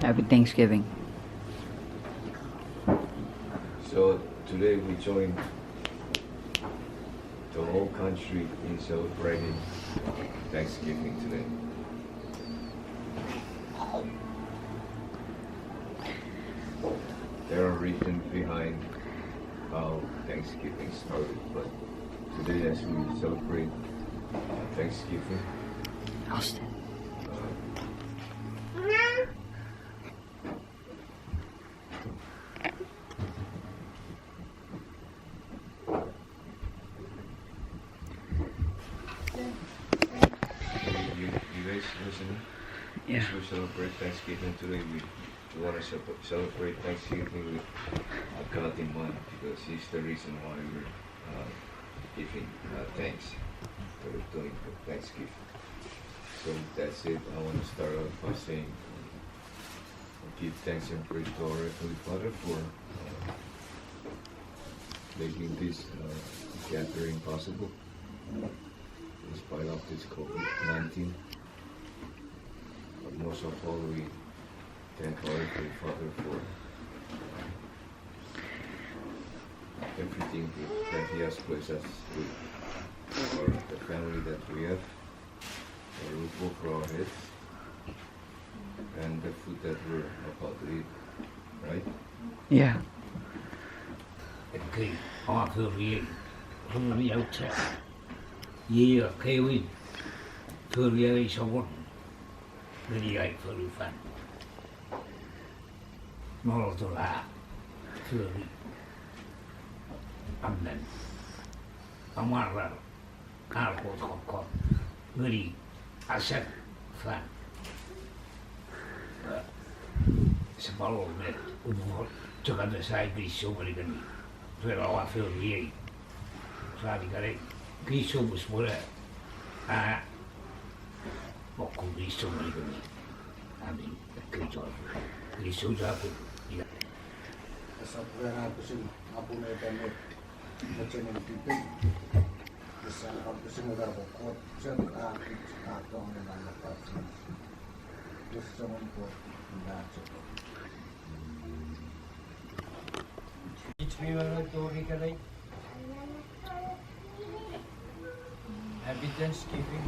Happy Thanksgiving. So today we join the whole country in celebrating Thanksgiving today. There are reasons behind how Thanksgiving started, but today as we celebrate Thanksgiving, Austin. you guys listening? Yeah. As we celebrate Thanksgiving today, we want to celebrate Thanksgiving with God in mind because He's the reason why we're giving thanks that we're doing for Thanksgiving. So that's it. I want to start off by saying, give thanks and praise to our Heavenly Father for making this gathering possible in spite of this COVID-19. But most of all, we thank our Heavenly Father for everything that He has blessed us with, for the family that we have, a roof over our heads, and the food that we're about to eat, right? Yeah. Okay, họ thường vì dấu trẻ gì ở Kevin thường vì sao vẫn người đi ai thường phản nó là tôi là thường vì âm nền âm mà ra cả của con người đi asset phản sebelum umur jangan saya bisa berikan Pero a feel bien. Sabi ka rin, kiso mo mula. Boko kiso mo rin kami. Amin, kiso ako. Sa pera ko sin apo na ito macam yang tipik. Bisa aku sin udah bokot. Sen atong dengan lepas. Terus jangan buat tidak cukup. Happy Thanksgiving.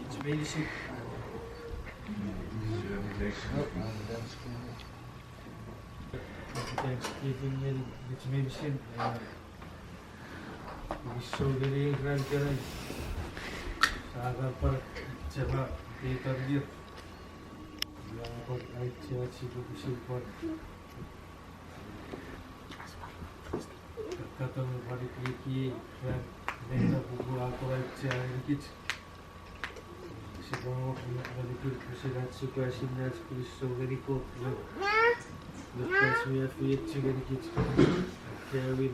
It's very sick. Happy Thanksgiving. It's medicine. It's so very grand. Saga par jagah dekar dia. Yang kot aicha cipu super. Kata balik lagi dan mereka buku aku aja sedikit. Sebab balik lagi saya suka sindas kuliso very cool. Lepas saya fit juga sedikit. Kevin.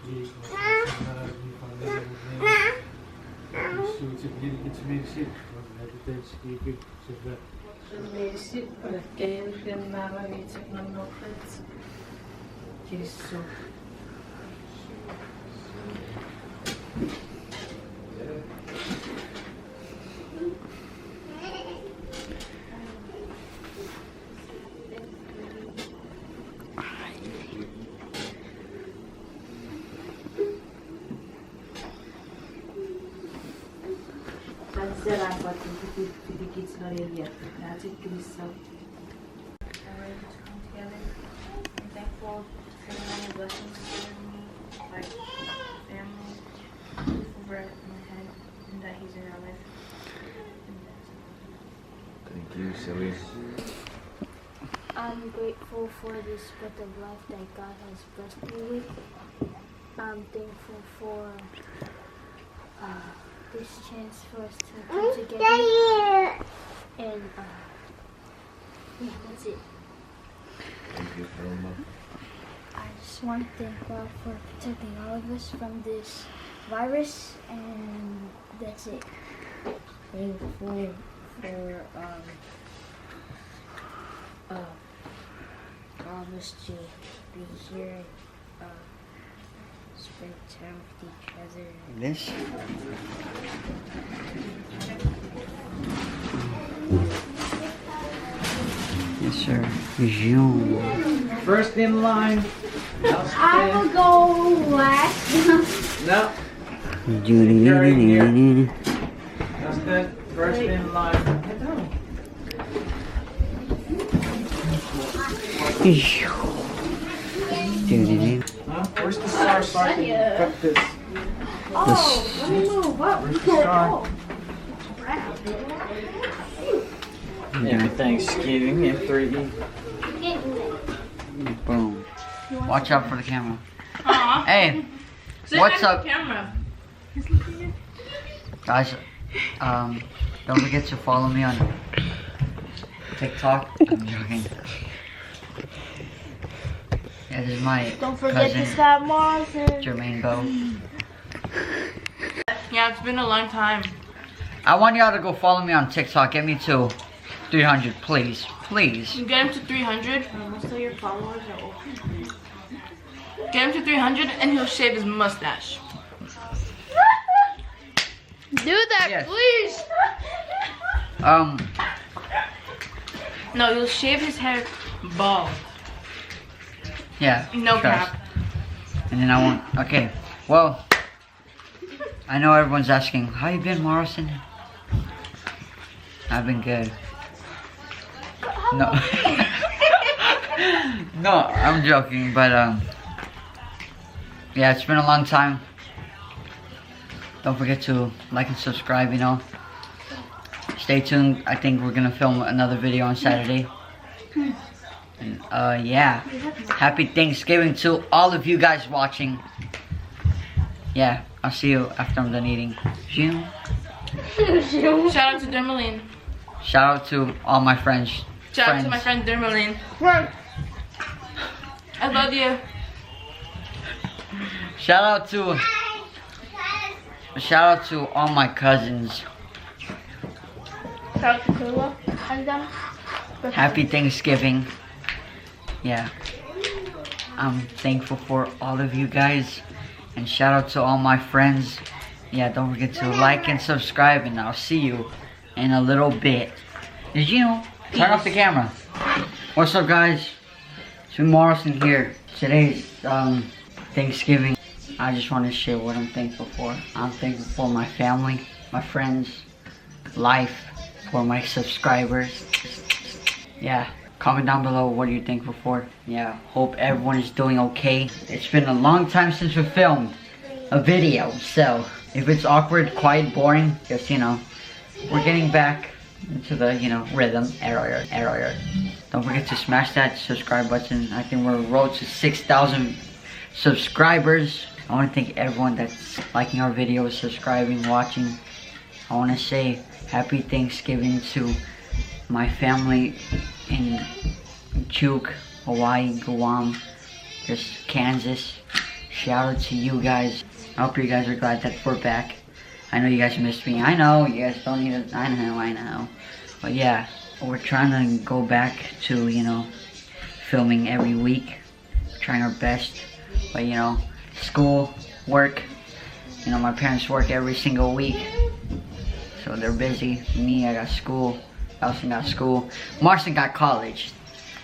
Di sana di family. So sedikit sedikit. Happy Thanksgiving sebab. Sedikit pada Kevin nama itu nama Fritz. Isso. Fazer água sedikit selaria. Nanti Cristo. We're ready to come together. I'm thankful. Many blessings given me, like family, roof over my head, and that He's in our life. Thank you, Celine. I'm grateful for this breath of life that God has blessed me with. I'm thankful for this chance for us to come together. And yeah, that's it. Thank you, Roma. I just want to thank God for protecting all of us from this virus, and that's it. Thankful for all of us to be here, spend time with each other. This. Zoom. First in line. I will go last. No. That's good. First in line. Huh? Where's the star so I can cut this? Oh, let me move up. Where's the star? Yeah. Thanksgiving, M3E. Boom. Watch out for the camera. Aw. Hey, Say what's hi to up? the camera. Guys, don't forget to follow me on TikTok. I'm joking. Yeah, this is my Don't forget cousin, to stop Marvin. Jermaine Bow. Yeah, it's been a long time. I want y'all to go follow me on TikTok. Get me to 300, please. Please. You get him to 300. Most of your followers are open. Get him to 300 and he'll shave his mustache. Do that, Yes. please. No, he'll shave his hair bald. Yeah. No trust. cap. And then I want, okay. Well, I know everyone's asking, how you been, Morrison? I've been good. No. No, I'm joking, but yeah, it's been a long time. Don't forget to like and subscribe, you know. Stay tuned. I think we're gonna film another video on Saturday. And yeah. Happy Thanksgiving to all of you guys watching. Yeah, I'll see you after I'm done eating. Shout out to Dermaline. Shout out to all my friends. Shout out to my friend Dermaline. I love you. Shout out to all my cousins. Shout out to Kula and them. Happy Thanksgiving. Yeah. I'm thankful for all of you guys. And shout out to all my friends. Yeah, don't forget to like and subscribe, and I'll see you in a little bit. Did you know? Turn off the camera. What's up, guys? It's Morrison here. Today's Thanksgiving. I just want to share what I'm thankful for. I'm thankful for my family, my friends, life, for my subscribers. Yeah, comment down below what are you thankful for. Yeah, hope everyone is doing okay. It's been a long time since we filmed a video, so if it's awkward, quiet, boring, just, you know, we're getting back into the, you know, rhythm. Error. Don't forget to smash that subscribe button. I think we're on the road to 6,000 subscribers. I want to thank everyone that's liking our videos, subscribing, watching. I want to say happy Thanksgiving to my family in Chuukese, Hawaii, Guam, just Kansas. Shout out to you guys. I hope you guys are glad that we're back. I know you guys missed me. I know you guys don't need it. I know. But yeah, we're trying to go back to, you know, filming every week. Trying our best. But, you know, school, work. You know, my parents work every single week. So they're busy. Me, I got school. Elson got school. Marson got college.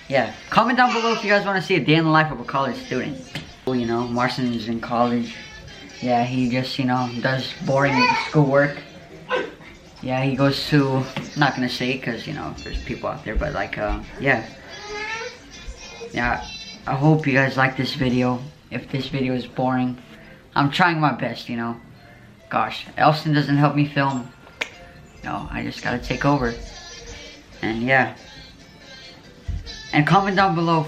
Yeah. Comment down below if you guys want to see a day in the life of a college student. You know, Marson is in college. Yeah, he just, you know, does boring schoolwork. Yeah, he goes to, I'm not gonna say because, you know, there's people out there, but like, yeah. Yeah, I hope you guys like this video. If this video is boring, I'm trying my best, you know. Gosh, Elson doesn't help me film. No, I just gotta take over. And yeah. And comment down below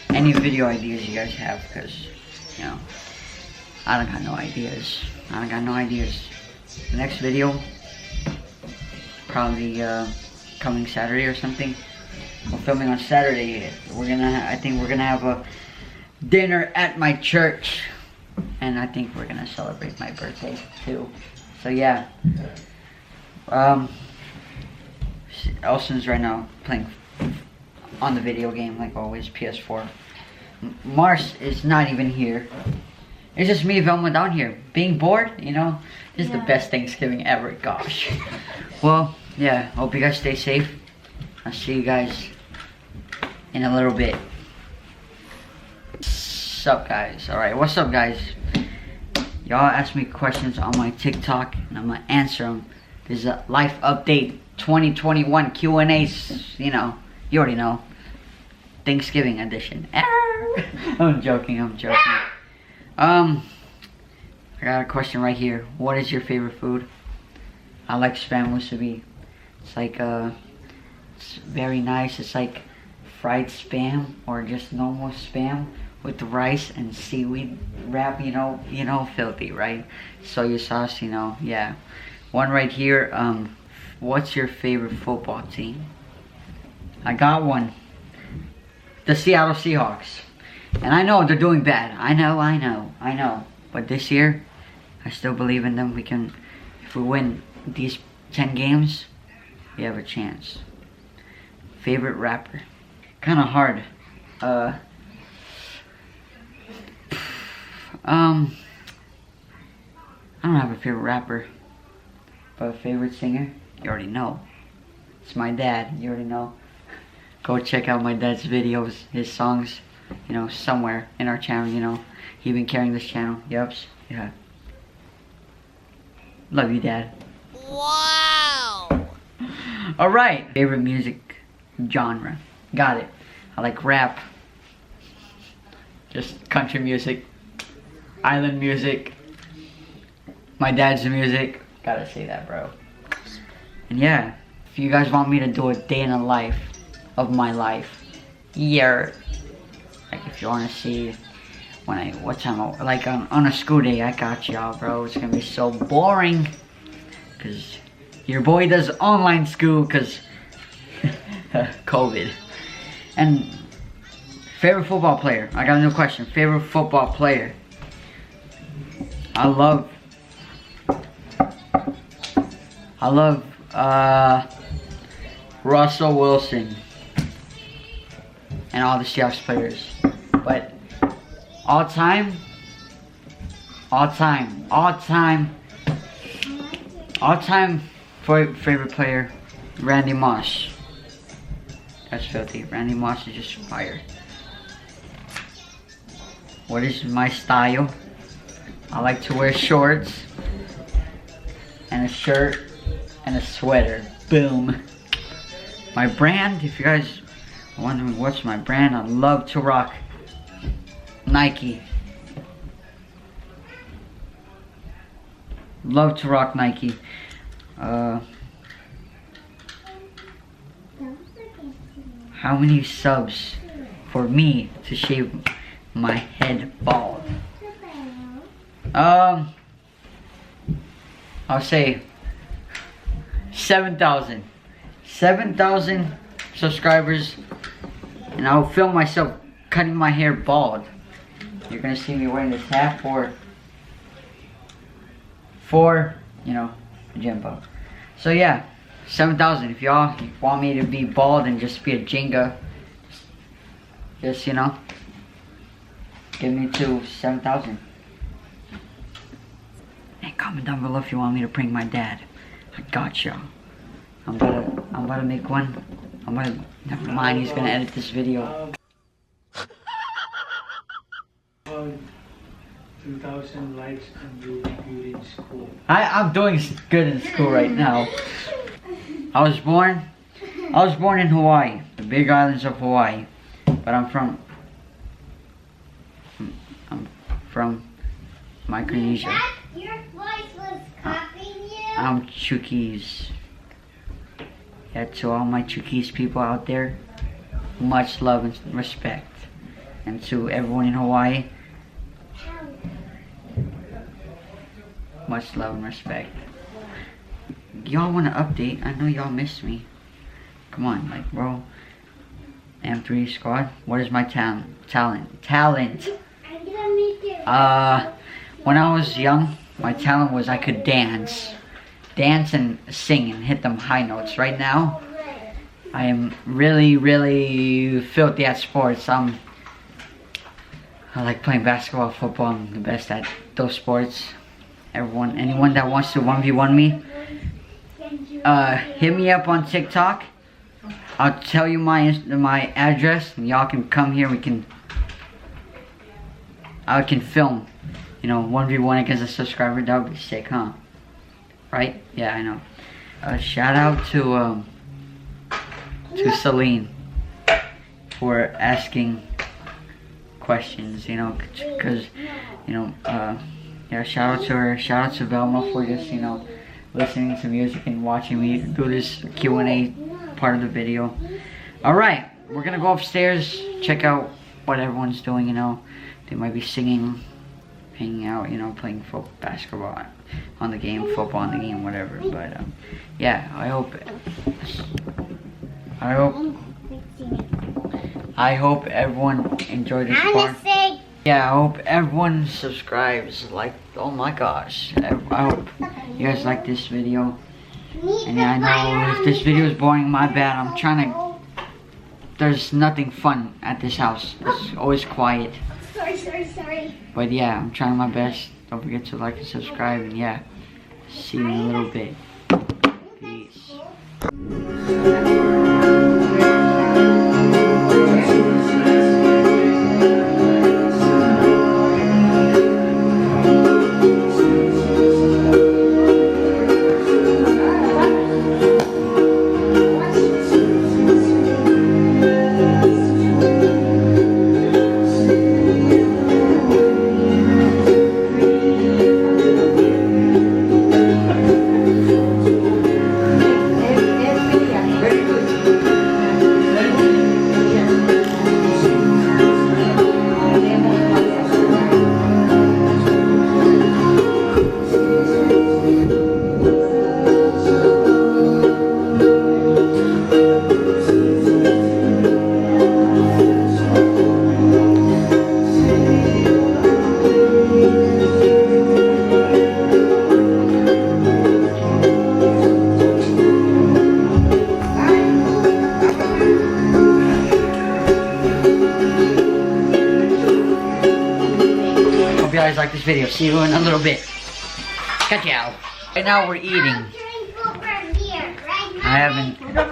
any video ideas you guys have, because, you know, I don't got no ideas. The next video, probably coming Saturday or something. We're filming on Saturday. I think we're gonna have a dinner at my church. And I think we're gonna celebrate my birthday too. So yeah. Elson's right now playing on the video game like always, PS4. Mars is not even here. It's just me, Velma, down here being bored, you know. This is the best Thanksgiving ever. Gosh. Well, yeah, hope you guys stay safe. I'll see you guys in a little bit. What's up, guys? Alright, what's up, guys? Y'all ask me questions on my TikTok and I'm gonna answer them. There's a life update 2021 Q&As, you know, you already know. Thanksgiving edition. I'm joking. I got a question right here. What is your favorite food? I like spam musubi. It's like it's very nice. It's like fried spam or just normal spam with the rice and seaweed wrap, you know, filthy, right? Soy sauce, you know, yeah. One right here, what's your favorite football team? I got one. The Seattle Seahawks. And I know they're doing bad. I know. But this year, I still believe in them. We can, if we win these 10 games, we have a chance. Favorite rapper? Kind of hard. I don't have a favorite rapper, but a favorite singer, you already know. It's my dad, you already know. Go check out my dad's videos, his songs, you know, somewhere in our channel, you know. He's been carrying this channel, yups, yeah. Love you, Dad. Wow! Alright, favorite music genre, got it. I like rap, just country music, island music, my dad's music. Gotta say that, bro. And yeah, if you guys want me to do a day in the life of my life, yeah. Like if you wanna see when what time, like on a school day, I got y'all, bro. It's gonna be so boring, cause your boy does online school, cause COVID. And favorite football player, I got a new question. Favorite football player. I love Russell Wilson and all the Seahawks players. But all time favorite player, Randy Moss. That's filthy. Randy Moss is just fire. What is my style? I like to wear shorts and a shirt and a sweater. Boom. My brand, if you guys are wondering what's my brand, I love to rock Nike. Love to rock Nike. How many subs for me to shave my head bald? I'll say 7,000. 7,000 subscribers, and I'll film myself cutting my hair bald. You're gonna see me wearing this hat for you know, Jimbo. So yeah, 7,000. If y'all want me to be bald and just be a Jenga, just, you know, give me to 7,000. And comment down below if you want me to prank my dad. I got y'all. I'm about to make one. Never mind, he's gonna edit this video. 2,000 likes and you'll be good in school. I'm doing good in school right now. I was born in Hawaii, the big islands of Hawaii, but I'm from Micronesia. Your voice was copying you. I'm Chuukese. Yeah, to all my Chuukese people out there, much love and respect. And to everyone in Hawaii, much love and respect. Y'all want an update? I know y'all missed me. Come on, like, bro. M3E squad. What is my talent? When I was young, my talent was I could dance and sing and hit them high notes. Right now, I am really filthy at sports. I like playing basketball, football. I'm the best at those sports. Anyone that wants to 1v1 me, hit me up on TikTok I'll tell you my address, and y'all can come here. I can film, 1v1 against a subscriber. That would be sick, huh? Right? Yeah, I know. Shout out to Celine for asking questions, because, yeah, shout out to her. Shout out to Velma for just, listening to music and watching me do this Q&A part of the video. Alright, we're gonna go upstairs, check out what everyone's doing, They might be singing, hanging out, playing basketball on the game, football on the game, whatever. But, yeah, I hope everyone enjoyed this part. Yeah, I hope everyone subscribes. Oh my gosh. I hope you guys like this video. And yeah, I know if this video is boring, my bad. I'm trying to... There's nothing fun at this house. It's always quiet. Sorry. But yeah, I'm trying my best. Don't forget to like and subscribe. And yeah, see you in a little bit. Peace. Hope you guys like this video. See you in a little bit. Ka-chow. Right now we're eating. I haven't filmed.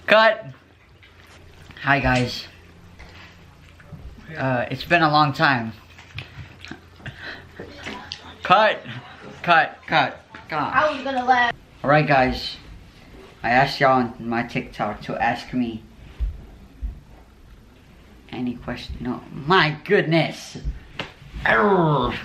Cut. Hi guys. It's been a long time. Cut. I was gonna laugh. Alright guys. I asked y'all on my TikTok to ask me any question. My goodness. Arrgh.